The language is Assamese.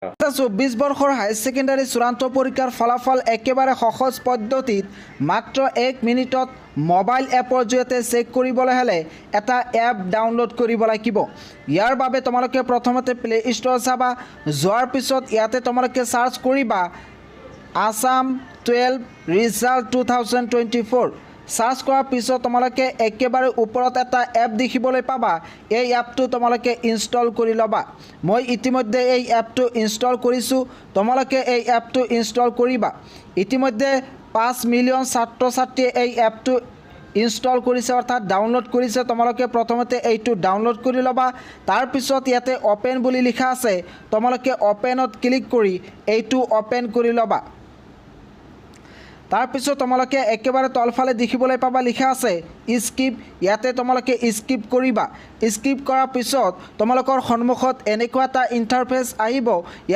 ২৪ বৰ্ষৰ হায়াৰ ছেকেণ্ডাৰী চূড়ান্ত পৰীক্ষাৰ ফলাফল একেবাৰে সহজ পদ্ধতিত মাত্ৰ 1 মিনিটত মোবাইল এপৰ জৰিয়তে চেক কৰিবলৈ হ'লে এটা এপ ডাউনলোড কৰিব লাগিব। ইয়াৰ বাবে তোমালোকে প্ৰথমতে প্লে ষ্ট'ৰ যাবা, যোৱাৰ পিছত ইয়াতে তোমালোকে চাৰ্চ কৰিবা আছাম 12 ৰিজাল্ট 2024। সাৰ্চ কৰাৰ পিছত তোমালোকে একেবাৰে ওপৰত এটা এপ দেখিবলৈ পাবা। এই এপটো তোমালোকে ইনষ্টল কৰি ল'বা। মই ইতিমধ্যে এই এপটো ইনষ্টল কৰিছোঁ, তোমালোকে এই এপটো ইনষ্টল কৰিবা। ইতিমধ্যে 5 মিলিয়ন ছাত্ৰ ছাত্ৰীয়ে এই এপটো ইনষ্টল কৰিছে অৰ্থাৎ ডাউনলোড কৰিছে। তোমালোকে প্ৰথমতে এইটো ডাউনলোড কৰি ল'বা। তাৰপিছত ইয়াতে অপেন বুলি লিখা আছে, তোমালোকে অপেনত ক্লিক কৰি এইটো অপেন কৰি ল'বা। তাৰপিছত তোমালোকে একেবাৰে তলফালে দেখিবলৈ পাবা লিখা আছে স্কিপ। ইয়াতে তোমালোকে স্কিপ কৰিবা। স্কিপ কৰাৰ পিছত তোমালোকৰ সন্মুখত এনেকুৱা এটা ইণ্টাৰফেচ আহিব।